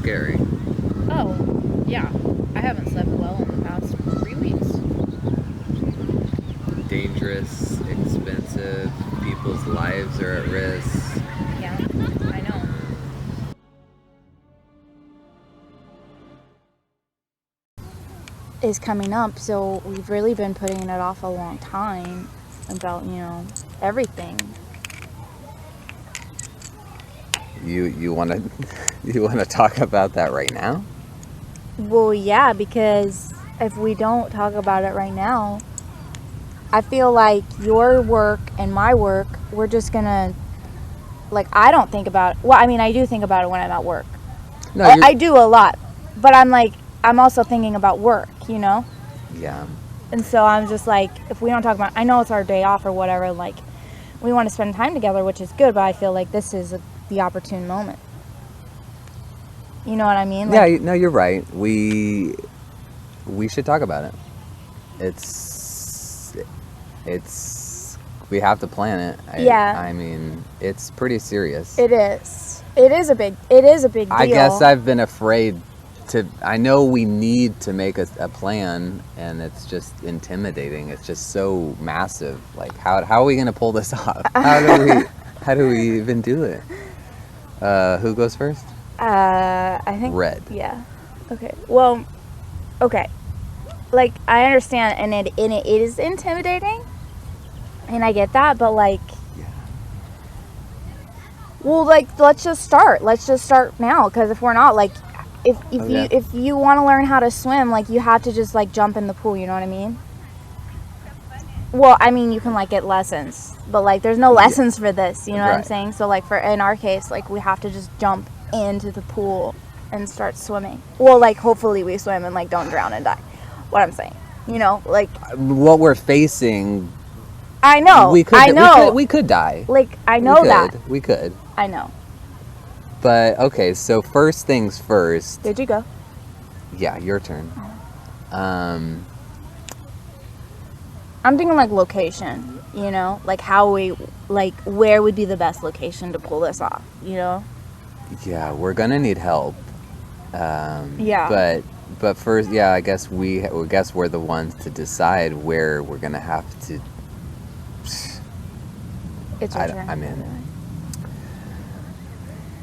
scary. Oh, yeah. I haven't slept well in the past 3 weeks. Dangerous, expensive, people's lives are at risk. Yeah, I know. Is coming up, so we've really been putting it off a long time about, everything. You want to you want to talk about that right now? Well, yeah, because if we don't talk about it right now, I feel like your work and my work, we're just gonna, I don't think about it. Well, I mean, I do think about it when I'm at work. No, I do a lot, but I'm also thinking about work, Yeah. And so I'm just like, if we don't talk about, I know it's our day off or whatever, we want to spend time together, which is good, but I feel like this is the opportune moment. You know what I mean? Yeah, no, you're right. We should talk about it. It's we have to plan it. I mean, it's pretty serious. It is. It is a big deal. I guess I've been afraid I know we need to make a plan, and it's just intimidating. It's just so massive. Like, how are we going to pull this off? How do we even do it? Who goes first? I think Red. Yeah. Okay. Well, okay. I understand, and it is intimidating, and I get that, but Yeah. well, let's just start. Let's just start now, because if we're not, if you want to learn how to swim, you have to just jump in the pool. You know what I mean? Well, I mean, you can get lessons, but there's no lessons for this. You know what I'm saying? So in our case, we have to just jump into the pool and start swimming. Well, hopefully we swim and don't drown and die. What I'm saying, what we're facing. I know. We could die. I know that. We could. I know. But okay, so first things first. Did you go? Yeah, your turn. I'm thinking location, how where would be the best location to pull this off, Yeah, we're gonna need help. Yeah. But first, yeah, I guess we're the ones to decide where we're gonna have to. It's your turn. I mean,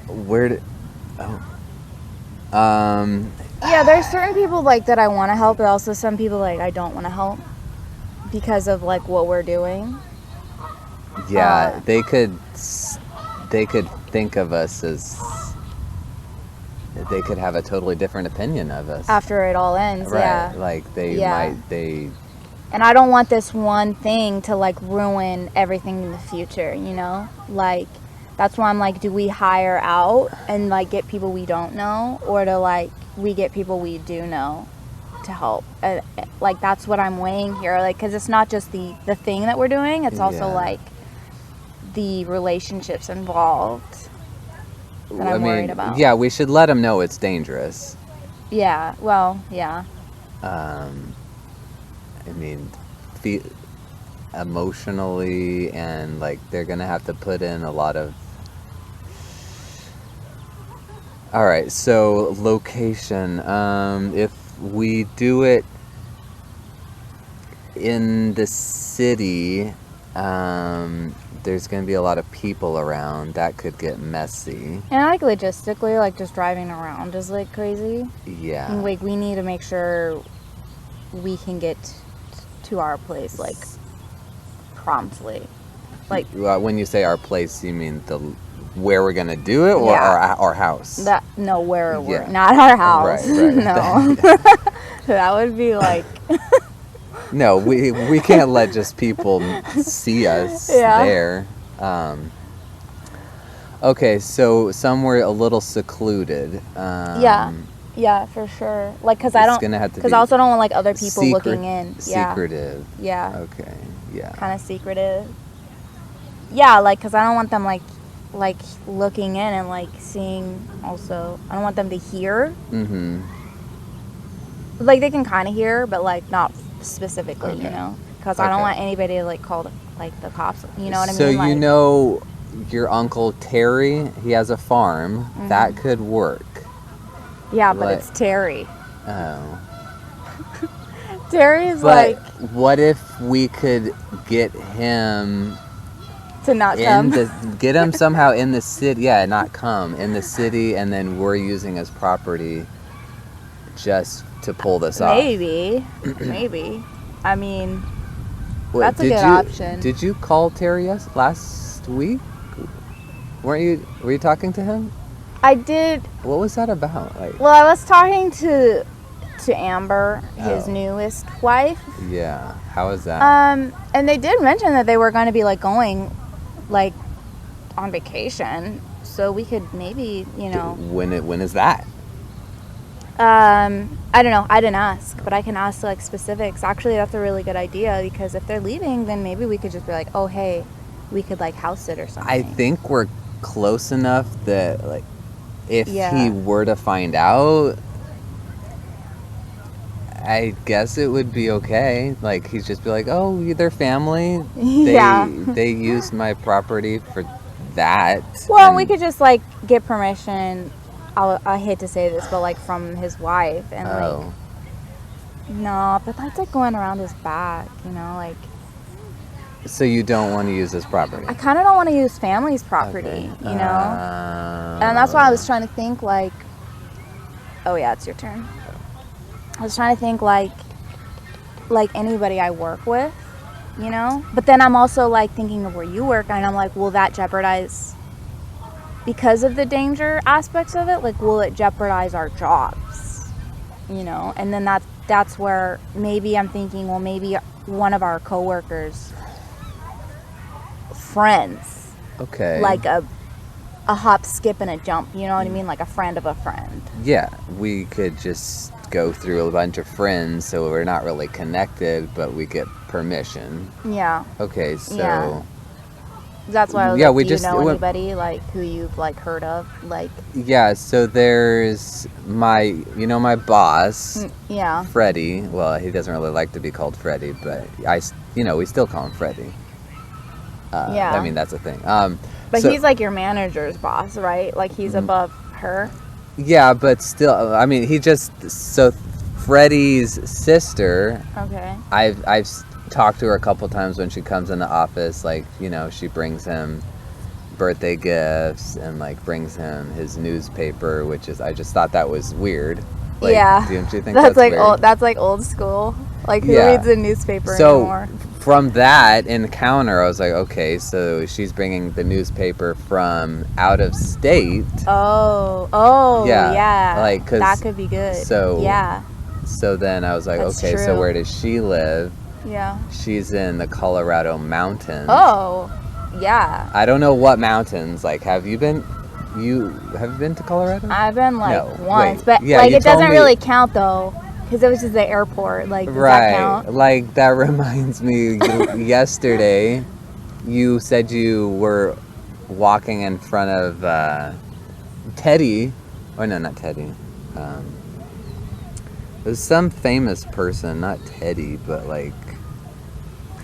where did? Yeah, there's certain people that I want to help, but also some people I don't want to help because of what we're doing. Yeah, they could think of us as. They could have a totally different opinion of us after it all ends. Right. Yeah. They. And I don't want this one thing to ruin everything in the future. That's why I'm do we hire out and get people we don't know, or do we get people we do know to help? That's what I'm weighing here. Because it's not just the thing that we're doing; it's also the relationships involved that I'm worried about. Yeah, we should let them know it's dangerous. Yeah. Well, yeah. I mean, emotionally, and they're gonna have to put in a lot of. All right, so location. If we do it in the city, there's going to be a lot of people around. That could get messy. And logistically, just driving around is crazy. Yeah. And we need to make sure we can get to our place promptly. When you say our place, you mean where we're gonna do it, or our house? Where we're not our house. Right. No. That would be No, we can't let just people see us there. Okay, so somewhere a little secluded. Yeah, for sure. Because I also don't want other people looking in. Yeah. Secretive. Yeah. Okay. Yeah. Kind of secretive. Yeah, because I don't want them looking in and seeing. Also, I don't want them to hear. Mm-hmm. They can kind of hear, but not specifically, okay. Because I don't want anybody to call the cops. You know what I So mean? your uncle Terry, he has a farm. Mm-hmm. That could work. Yeah, but Like- it's Terry. Oh. Terry's But like what if we could get him to not in come. get him somehow in the city? Yeah, not come in the city, and then we're using his property just to pull this off. Maybe. I mean, What, that's a did good you, option. Did you call Terry last week? Were you talking to him? I did. What was that about? Like, Well, I was talking to Amber, his Oh. newest wife. yeah, how was that? And they did mention that they were going to be like going, like, on vacation. So we could maybe, you know. When is that? I don't know. I didn't ask, but I can ask like specifics. Actually, that's a really good idea because if they're leaving, then maybe we could just be like, oh hey, we could like house it or something. I think we're close enough that like if Yeah. he were to find out, I guess it would be okay. Like he'd just be like, "Oh, they're family. They Yeah. they used my property for that." Well, and- we could just like get permission. I hate to say this, but like from his wife and Oh, like no, but that's like going around his back, you know, like so you don't want to use this property? I kind of don't want to use family's property, Okay. you know, and that's why I was trying to think like, oh yeah, it's your turn. I was trying to think like anybody I work with, you know, but then I'm also like thinking of where you work, and I'm like, will that jeopardize? Because of the danger aspects of it, like will it jeopardize our jobs, you know? And then that's where maybe I'm thinking, well, maybe one of our coworkers friends, Okay. like a hop, skip, and a jump, you know what I mean, like a friend of a friend. Yeah, we could just go through a bunch of friends, so we're not really connected, but we get permission. Yeah, Okay, so Yeah. that's why I was Yeah, like, we do just- you know it went- anybody like who you've like heard of, like yeah, so there's my boss, yeah. Freddie. Well, he doesn't really like to be called Freddie, but we still call him Freddie. Yeah. I mean, that's a thing. But so- he's like your manager's boss, right? Like he's above her. Yeah, but still, I mean, so Freddie's sister, Okay. I've talked to her a couple times when she comes in the office, like, she brings him birthday gifts and like brings him his newspaper, which is, I just thought that was weird. Like, Yeah. don't you think That's like weird? old. That's like old school. Like who Yeah. reads a newspaper So anymore? from that encounter, I was like, okay, so she's bringing the newspaper from out of state. Oh, Yeah, yeah. like, 'cause- that could be good. so- yeah, So then I was like, That's okay, so true. where does she live? yeah. She's in the Colorado mountains. Oh, yeah. I don't know what mountains. Like, have you been to Colorado? I've been like No, once, wait. but Yeah, like you it told doesn't me- really count though, because it was just the airport. Like, does that Right. count? Like, that reminds me, yesterday, you said you were walking in front of Teddy. Or no, not Teddy. It was some famous person, not Teddy, but like.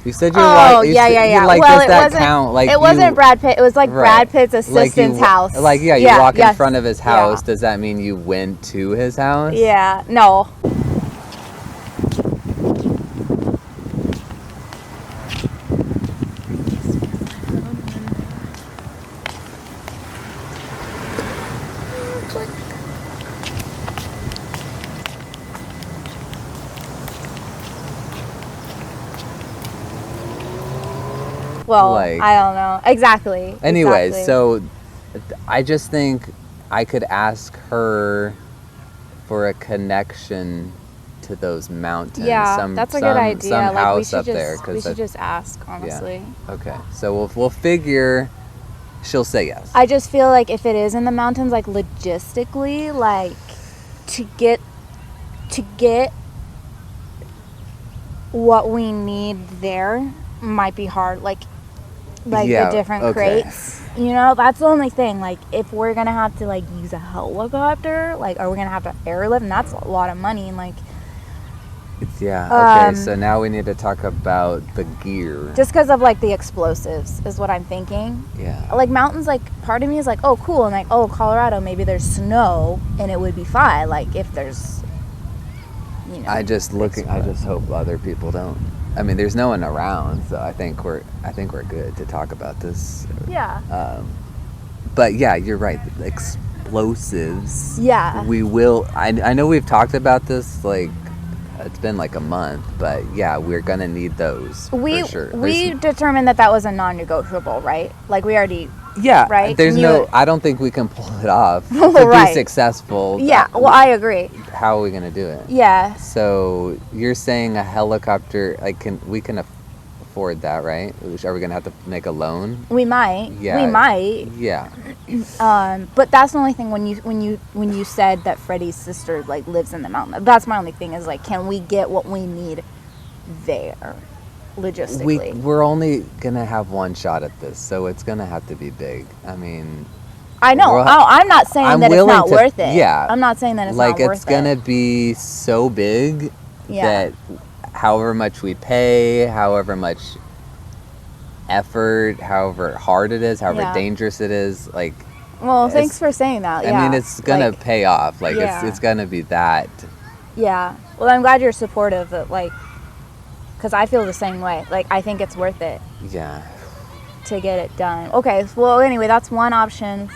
You said you Oh, like. yeah. Like, Well, does it that wasn't. count? Like, it wasn't Brad Pitt. It was like Right. Brad Pitt's like assistant's you, house. Like, yeah, you Yeah, walk in yes. front of his Yeah. house. Does that mean you went to his house? Yeah. No. Well, Like- I don't know. Exactly. Anyway, exactly. so I just think I could ask her for a connection to those mountains. Yeah, that's a good idea. Some Like we house should up just there. we should just ask, honestly. Okay, so we'll figure. She'll say yes. I just feel like if it is in the mountains, like logistically, like to get what we need there might be hard. Like Yeah, the different okay. crates. You know, that's the only thing. Like if we're gonna have to like use a helicopter, like are we gonna have to airlift? And that's a lot of money. And like Yeah. Okay. So now we need to talk about the gear. Just because of like the explosives is what I'm thinking. Yeah. Like mountains, like part of me is like, oh, cool, and like, oh, Colorado, maybe there's snow and it would be fine. Like if there's, you know. I just hope other people don't. I mean, there's no one around, so I think we're good to talk about this. Yeah. But yeah, you're right. Explosives. Yeah. We will. I know we've talked about this like. It's been like a month, but yeah, we're gonna need those for sure. We determined that was a non-negotiable, right? Like we already. Yeah. Right. There's I don't think we can pull it off to right. be successful. Yeah. Well, I agree. How are we gonna do it? Yeah. So you're saying a helicopter? Like, we can afford that, right? Are we gonna have to make a loan? We might. Yeah. We might. Yeah. But that's the only thing when you said that Freddie's sister like lives in the mountain. That's my only thing is like, can we get what we need there, logistically? We're only gonna have one shot at this, so it's gonna have to be big. I mean, I know. I'm not saying that it's not worth it. Yeah. I'm not saying that it's like not worth it. It's gonna be so big that however much we pay, however much effort, however hard it is, however dangerous it is, like. Well, thanks for saying that. Yeah. I mean, it's gonna pay off. Like it's gonna be that. Yeah. Well, I'm glad you're supportive of like, because I feel the same way. Like I think it's worth it. Yeah. To get it done. Okay. Well, anyway, that's one option.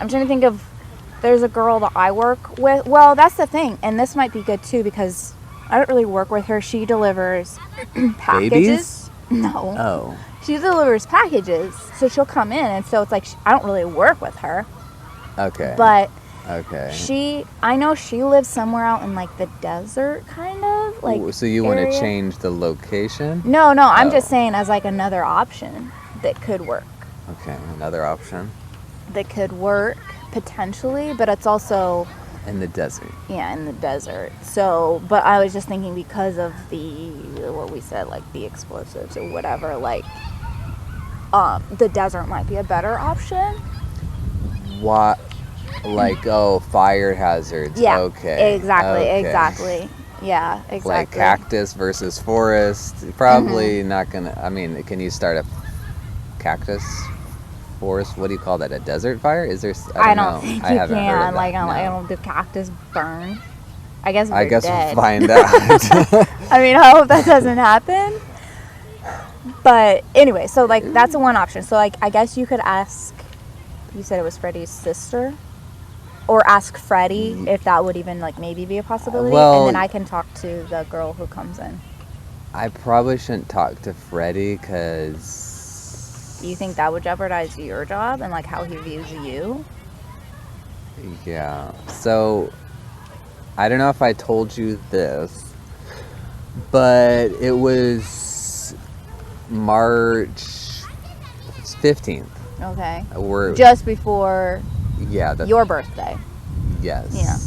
I'm trying to think of. There's a girl that I work with. Well, that's the thing, and this might be good too because I don't really work with her. She delivers packages. Babies? No. Oh. She delivers packages, so she'll come in, and so it's like I don't really work with her. Okay. But okay. I know she lives somewhere out in like the desert, kind of like. Ooh, so you want to change the location? No, I'm just saying as like another option that could work. Okay, another option. That could work potentially, but it's also. In the desert. Yeah, in the desert. So, but I was just thinking because of what we said, like the explosives or whatever, like, the desert might be a better option. What? Like, fire hazards. Yeah. Okay. Exactly. Yeah, exactly. Like cactus versus forest. Probably not gonna. I mean, can you start a cactus? Forest, what do you call that? A desert fire? Is there? I don't think know. you haven't can. Heard of that, like, no. I don't do cactus burn. I guess we'll find out. I mean, I hope that doesn't happen. But anyway, so like that's one option. So like I guess you could ask. You said it was Freddie's sister, or ask Freddie if that would even like maybe be a possibility, and then I can talk to the girl who comes in. I probably shouldn't talk to Freddie because. Do you think that would jeopardize your job and like how he views you? Yeah. So I don't know if I told you this, but it was March 15th. Okay. We're just before your birthday. Yes. Yeah.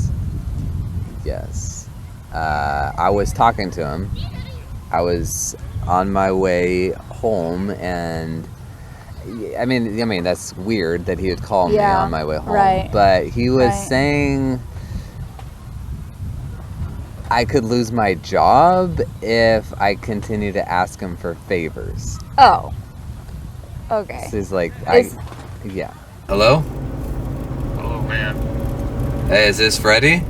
Yes. I was talking to him. I was on my way home, and I mean that's weird that he would call me on my way home. Right. But he was saying I could lose my job if I continue to ask him for favors. Oh. Okay. So he's like, yeah. Hello? Hello, man. Hey, is this Freddie?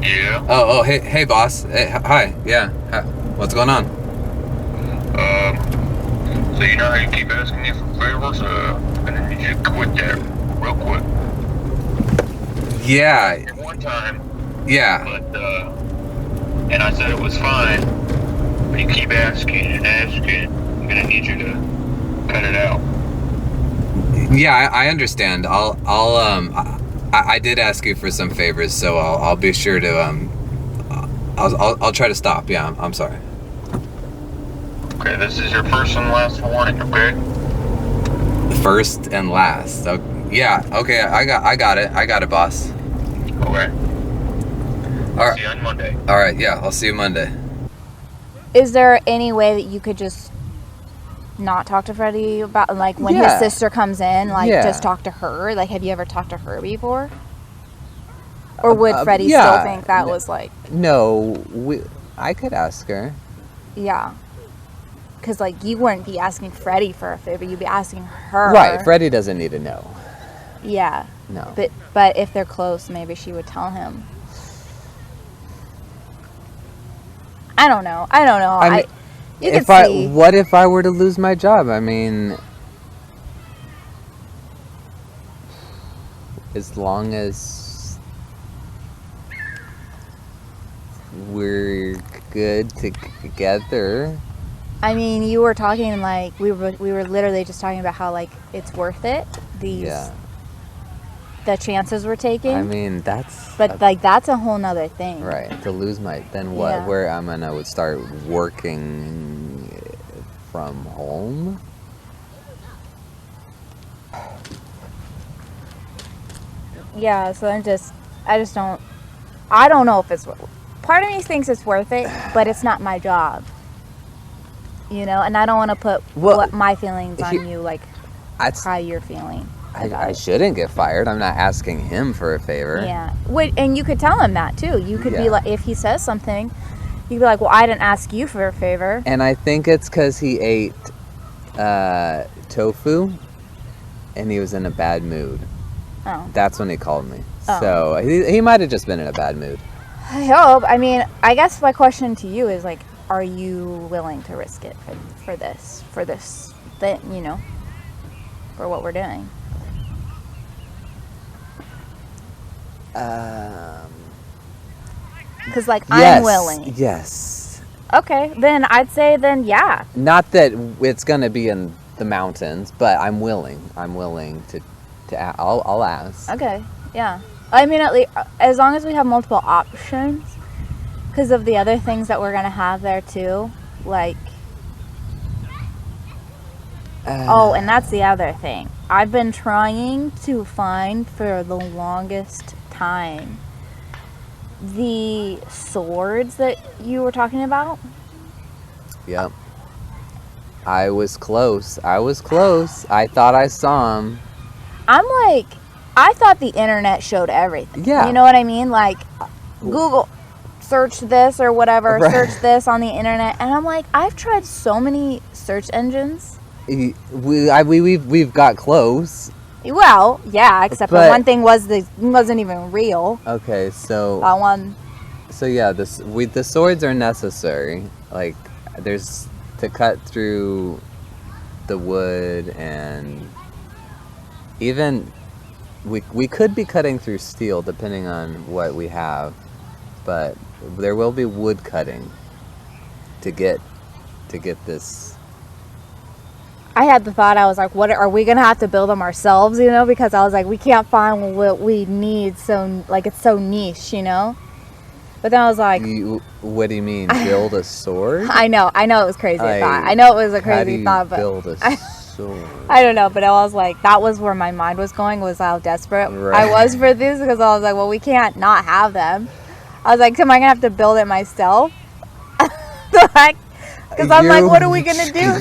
Yeah. Oh, hey, boss. Hey, hi. Yeah. What's going on? So you know how you keep asking me for favors? I'm gonna need you to quit that real quick. Yeah. One time. Yeah. But, and I said it was fine. But you keep asking and asking. I'm gonna need you to cut it out. Yeah, I understand. I did ask you for some favors, so I'll be sure to I'll try to stop. Yeah, I'm sorry. Okay, this is your first and last warning, okay? First and last. Yeah, okay, I got it. I got it, boss. Okay. All right. See you on Monday. All right, yeah, I'll see you Monday. Is there any way that you could just not talk to Freddie about, like, when his sister comes in, like, just talk to her? Like, have you ever talked to her before? Or would Freddie yeah, still think that was like, No, I could ask her. yeah. Because, like, you wouldn't be asking Freddie for a favor. You'd be asking her. Right, Freddie doesn't need to know. Yeah. No. But if they're close, maybe she would tell him. I don't know. I mean, you could see. What if I were to lose my job? I mean, as long as we're good together. I mean, you were talking like we were literally just talking about how like it's worth it. The chances we're taking. I mean, that's a whole nother thing. Right. To lose then what? Yeah. Where I'm gonna would start working from home. Yeah. So I just don't know if it's. Part of me thinks it's worth it, but it's not my job. You know, and I don't want to put what my feelings on you, like how you're feeling. I shouldn't get fired. I'm not asking him for a favor. Yeah. And you could tell him that too. You could be like, if he says something, you could be like, well, I didn't ask you for a favor. And I think it's because he ate tofu and he was in a bad mood. Oh. That's when he called me. Oh. So he might have just been in a bad mood. I hope. I mean, I guess my question to you is like, are you willing to risk it for this thing, you know, for what we're doing? Because like yes, I'm willing. Yes. Okay, then I'd say yeah. Not that it's gonna be in the mountains, but I'm willing. I'm willing to I'll ask. Okay. Yeah. I mean, at least as long as we have multiple options, because of the other things that we're gonna have there too, like. Oh, and that's the other thing. I've been trying to find for the longest time the swords that you were talking about. Yep. I was close. I thought I saw them. I'm like, I thought the internet showed everything. Yeah. You know what I mean? Like, Google, search this or whatever, right. Search this on the internet. And I'm like, I've tried so many search engines. We've got close. Well, yeah, except for one thing wasn't even real. Okay, so that one. So yeah, the swords are necessary. Like there's to cut through the wood, and even we could be cutting through steel depending on what we have, but there will be wood cutting to get this. I had the thought, I was like, what are we gonna have to build them ourselves, you know, because I was like, we can't find what we need, so like it's so niche, you know. But then I was like, what do you mean, build a sword? I know it was crazy thought. I know it was a crazy thought, but build a sword? I don't know, but I was like, that was where my mind was going, was how desperate I was for this, because I was like, well, we can't not have them. I was like, am I gonna have to build it myself? Like, because I'm like, what are we gonna do?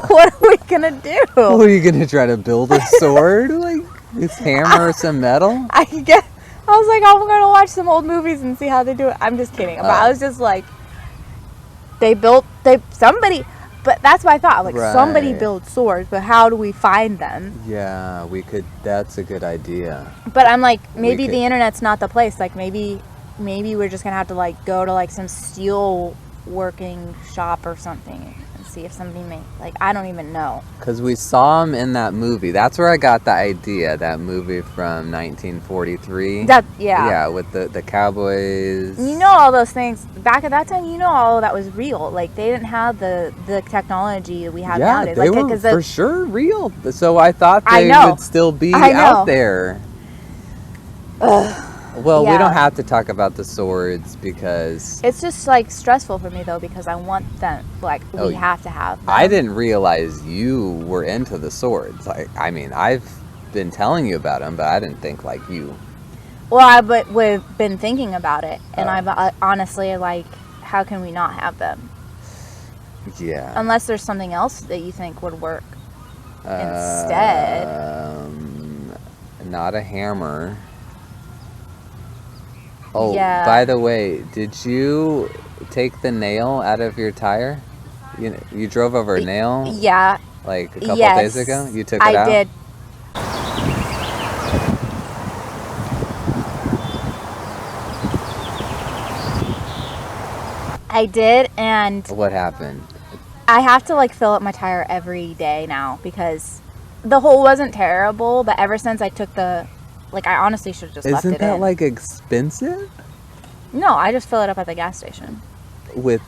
What are we gonna do? What are you gonna try to build a sword? Like, just hammer some metal? I was like, I'm gonna watch some old movies and see how they do it. I'm just kidding. But I was just like, somebody, but that's what I thought. Like, somebody built swords, but how do we find them? Yeah, we could. That's a good idea. But I'm like, maybe the internet's not the place. Like, maybe we're just gonna have to like go to like some steel working shop or something and see if somebody I don't even know. Because we saw him in that movie. That's where I got the idea. That movie from 1943. Yeah, with the cowboys. You know, all those things back at that time. You know, all of that was real. Like, they didn't have the technology we have nowadays. They were for sure real. So I thought they would still be out there. Well, we don't have to talk about the swords because... It's just, like, stressful for me, though, because I want them, like, we have to have them. I didn't realize you were into the swords. I mean, I've been telling you about them, but I didn't think like you. Well, we've been thinking about it, and I've honestly, like, how can we not have them? Yeah. Unless there's something else that you think would work instead. Not a hammer. Oh, Yeah. by the way, did you take the nail out of your tire? You drove over a nail Yeah. like a couple Yes. days ago? You took it I out? did. I did, and What happened? I have to like fill up my tire every day now because the hole wasn't terrible, but ever since I took I honestly should have just left Isn't it that in. like expensive? No, I just fill it up at the gas station. With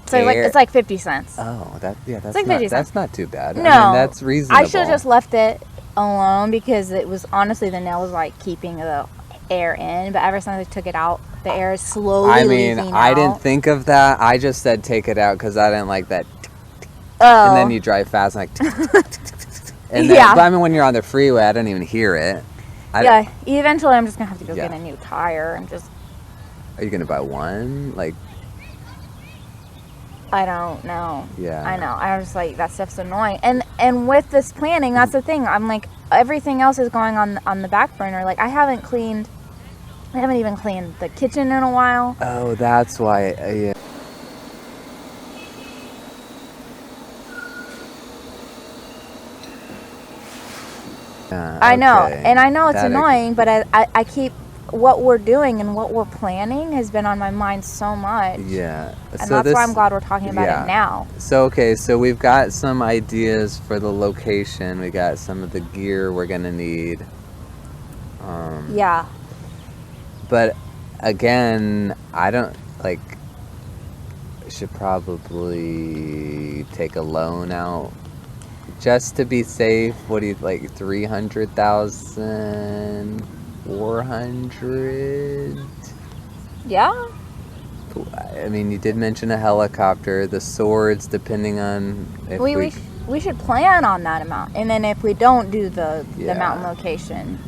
So like air? it's like 50 cents. Oh, that's like 50 cents. that's not too bad. No, I mean, that's reasonable. I should have just left it alone because it was honestly the nail was like keeping the air in, but ever since I took it out, the air is slowly I mean, leaking I out. didn't think of that. I just said take it out because I didn't like that. Oh. And then you drive fast and like. And then, Yeah. But I mean, when you're on the freeway, I didn't even hear it. Yeah, eventually I'm just gonna have to go Yeah. get a new tire and just. Are you gonna buy one? Like, I don't know. yeah. I know. I was like, that stuff's annoying. And with this planning, that's the thing. I'm like, everything else is going on the back burner. Like, I haven't even cleaned the kitchen in a while. Oh, that's why. Yeah. I know, okay. and I know it's That annoying, but I keep what we're doing and what we're planning has been on my mind so much. Yeah. And that's why I'm glad we're talking about yeah. it now. So, okay, so we've got some ideas for the location. We got some of the gear we're going to need. Yeah. But again, I don't, like, should probably take a loan out just to be safe. What do you, like, 300,000? 400. Yeah. I mean, you did mention a helicopter, the swords, depending on if We should plan on that amount, and then if we don't do the Yeah. mountain location,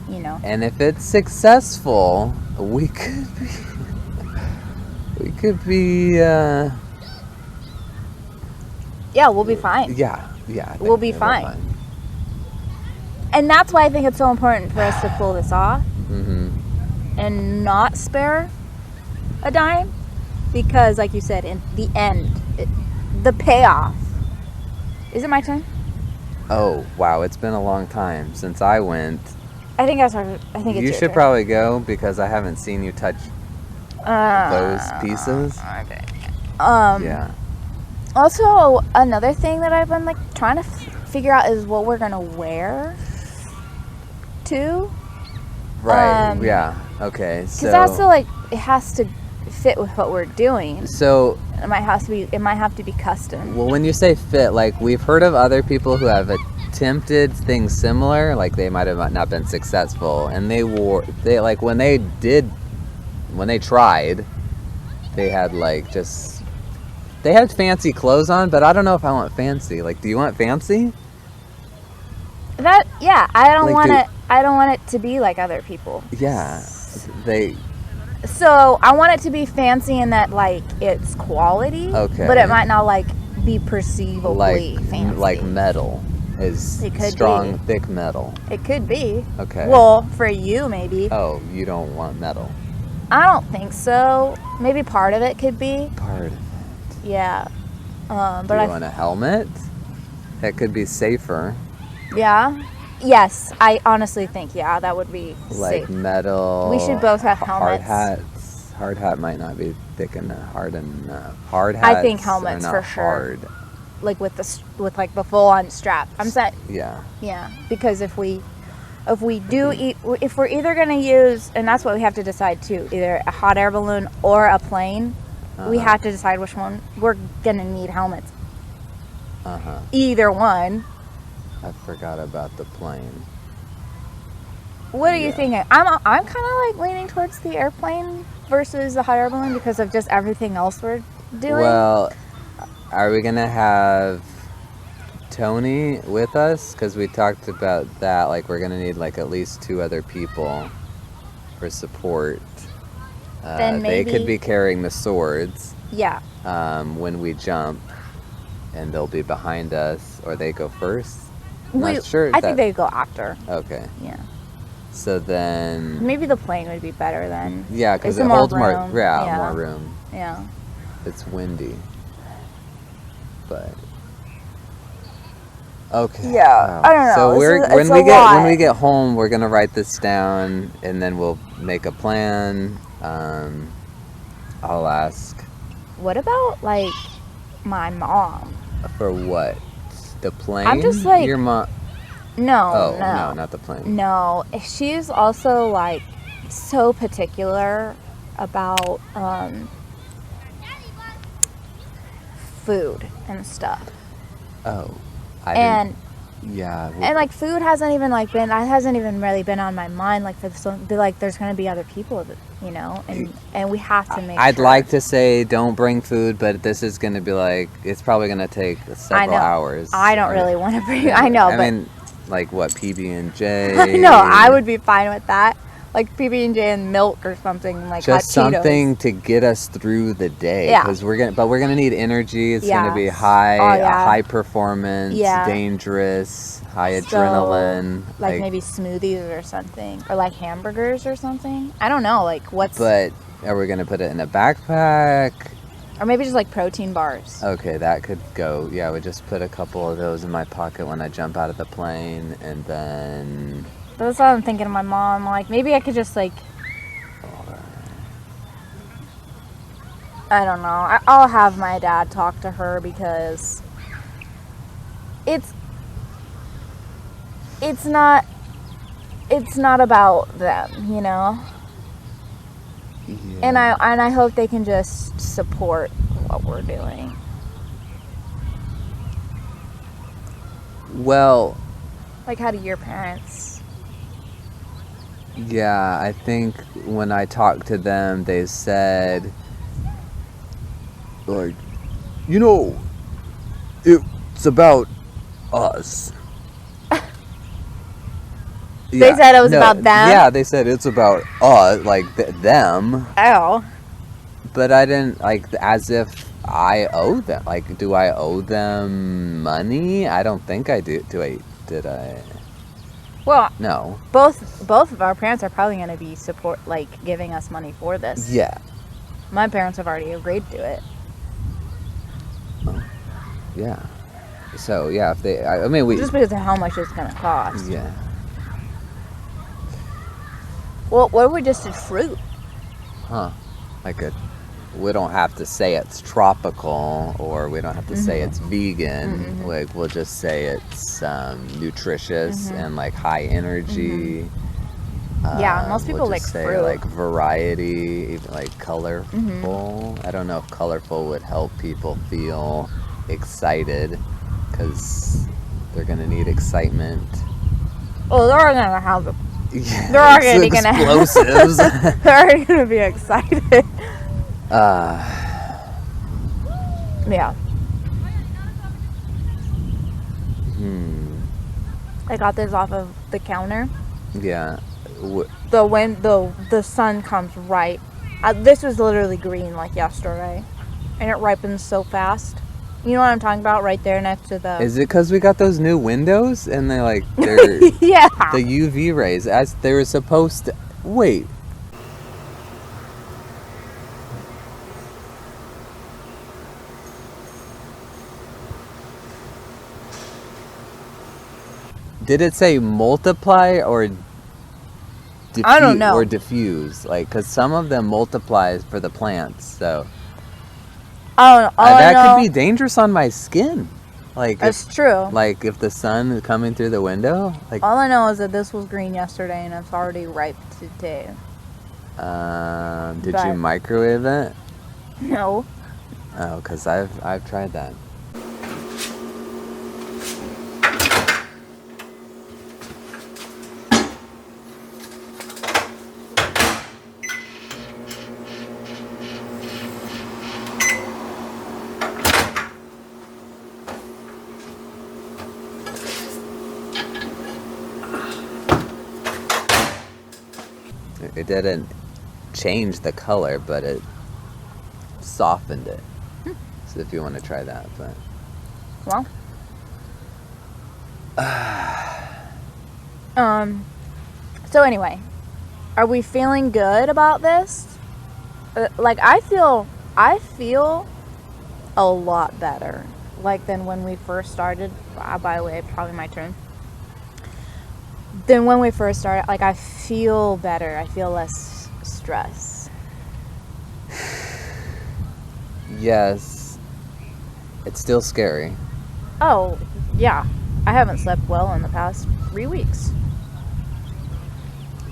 you know. and if it's successful, we could be Yeah, we'll be fine. yeah I think We'll be we're fine. And that's why I think it's so important for us to pull this off Mm-hmm. and not spare a dime, because, like you said, in the end, the payoff. Is it my turn? Oh wow, it's been a long time since I went. I think it's your You should turn. probably go because I haven't seen you touch those pieces. Okay. Yeah. Also, another thing that I've been like trying to figure out is what we're gonna wear too. Right. Yeah. Okay. So. Because also, like, it has to fit with what we're doing. So. It might have to be custom. Well, when you say fit, like we've heard of other people who have attempted things similar, like they might have not been successful, and they like when they tried, they had they had fancy clothes on, but I don't know if I want fancy. Like, do you want fancy? I don't Like, want it. I don't want it to be like other people. Yeah, So I want it to be fancy in that, like, it's quality. Okay. But it might not like be perceivably fancy. like metal is It could strong, be. thick metal. It could be. Okay. Well, for you maybe. Oh, you don't want metal. I don't think so. Maybe part of it could be. Part of it. Yeah. But Do you want a helmet? That could be safer. Yeah. Yes, I honestly think that would be Like safe. metal. We should both have Hard helmets. hats. Hard hat might not be thick enough, hard enough. Hard hats. I think helmets are not for sure. hard. Like with like the full on strap. I'm saying Yeah. because if we're either going to use, and that's what we have to decide too, either a hot air balloon or a plane, we have to decide which one. We're going to need helmets. Either one. I forgot about the plane. What are you thinking? I'm kind of like leaning towards the airplane versus the hot air balloon because of just everything else we're doing. Well, are we gonna have Tony with us? Because we talked about that. Like, we're gonna need like at least 2 other people for support. Then they could maybe- be carrying the swords Yeah. when we jump, and they'll be behind us, or they go first. I think they go after. Okay. Yeah. So then, Maybe the plane would be better then. yeah, because It's it more holds more, room. yeah, Yeah. more room. Yeah. It's windy, but okay. Yeah, I don't know. So It's a when lot. we get home, we're gonna write this down, and then we'll make a plan. I'll ask What about like my mom? for what? The plane? I'm just like- your mom. No, Oh no, no, not the plane. no. She's also like so particular about food and stuff. Oh, And yeah. and like food hasn't even really been on my mind, like for this, like there's gonna be other people that, you know, and we have to make I'd sure. like to say don't bring food, but this is going to be like, it's probably going to take several hours. I don't really want to bring. I know, I but mean, like what, PB&J? I know I would be fine with that, like PB&J and milk or something, like Just hot Cheetos. something to get us through the day. Yeah. Because we're gonna need energy. It's gonna be Yes. high, Oh, yeah. high performance, Yeah. dangerous, high So, adrenaline. like maybe smoothies or something, or like hamburgers or something. I don't know, like what's, But are we gonna put it in a backpack? or maybe just like protein bars. Okay, that could go. Yeah, I would just put a couple of those in my pocket when I jump out of the plane, and then. But that's what I'm thinking of my mom. Like maybe I could just like, I don't know. I'll have my dad talk to her because it's not about them, you know. Yeah. And I hope they can just support what we're doing. Well, Like, how do your parents? yeah, I think when I talked to them, they said, like, you know, it's about us. They said it was about them? Yeah, they said it's about us, like them. Oh. But I didn't, like, as if I owe them. Like, do I owe them money? I don't think I do. Did I? Well, No. both of our parents are probably going to be giving us money for this. Yeah. My parents have already agreed to it. Yeah. So, yeah, if they, I mean, we. Just because of how much it's going to cost. Yeah. Well, what if we just did fruit? Huh. We don't have to say it's tropical, or we don't have to say it's vegan. Like, we'll just say it's nutritious and like high energy. Yeah, most people we'll like just say fruit. like variety, even like colorful. I don't know if colorful would help people feel excited, because they're gonna need excitement. Oh, they're already going to have the. Yeah, They're already going to explosives. They're already going to be excited. Yeah. I got this off of the counter. Yeah. The sun comes right. This was literally green like yesterday, and it ripens so fast. You know what I'm talking about? Right there next to the. Is it because we got those new windows and they're Yeah. the UV rays as they were supposed to? Wait. Did it say multiply or I don't know. or diffuse? Like, because some of them multiply for the plants, so All I that know, could be dangerous on my skin. Like, It's true. like if the sun is coming through the window, like. All I know is that this was green yesterday, and it's already ripe today. Did you But- microwave it? No. Oh, because I've tried that. It didn't change the color, but it softened it. So if you want to try that, but Well. So anyway, are we feeling good about this? Like I feel a lot better, like than when we first started. By the way, probably my turn. Than when we first started, like I feel better. I feel less stress. Yes, it's still scary. Oh, yeah. I haven't slept well in the past 3 weeks.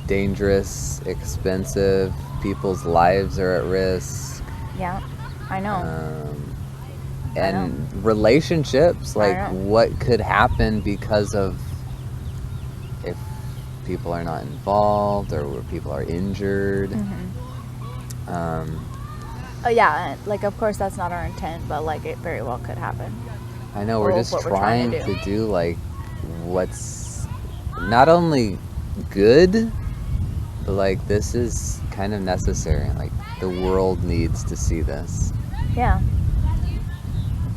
Dangerous, expensive, people's lives are at risk. Yeah, I know. And relationships, like know. what could happen because of if people are not involved or where people are injured. Oh yeah, like of course that's not our intent, but like it very well could happen. I know we're Well, just what we're trying trying to to do like what's not only good, but like this is kind of necessary. Like the world needs to see this. Yeah.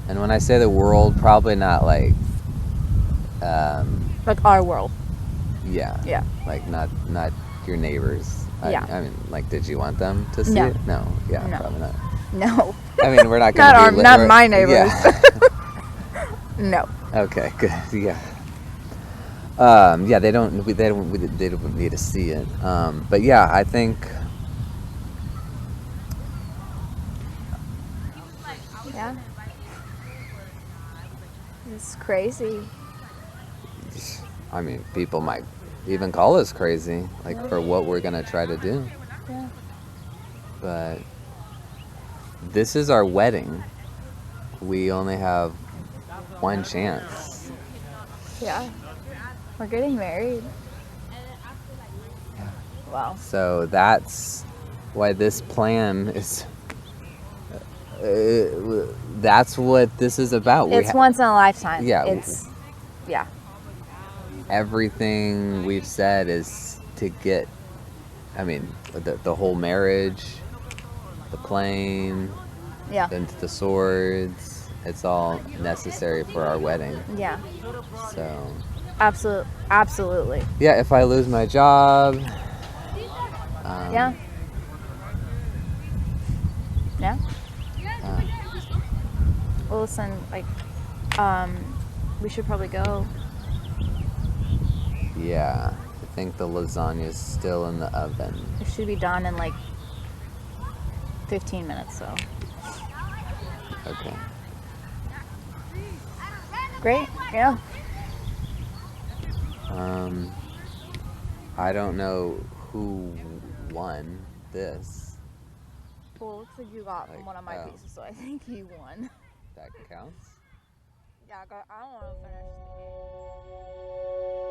And when I say the world, probably not like Like our world. yeah. Yeah. Like not your neighbors. Yeah. I mean, like, did you want them to see No. it? No. Yeah, No. probably not. No. I mean, we're not going to be not my neighbors. Yeah. No. Okay, good. Yeah. Yeah, they don't need to see it. But yeah, I think Yeah. It's crazy. I mean, people might even call us crazy, like for what we're gonna try to do. Yeah. But this is our wedding. We only have one chance. Yeah. We're getting married. Wow. So that's why this plan is. That's what this is about. It's once in a lifetime. Yeah. It's yeah. Everything we've said is to get. I mean, the whole marriage, the plane, Yeah. the swords. It's all necessary for our wedding. Yeah. So. Absolutely. Yeah, if I lose my job. Yeah. Yeah. Well, listen, like, we should probably go. Yeah, I think the lasagna's still in the oven. It should be done in like 15 minutes, so. Okay. Great, yeah. I don't know who won this. Well, it looks like you got Like, one of my oh. pieces, so I think you won. That counts? Yeah, I don't want to finish the game.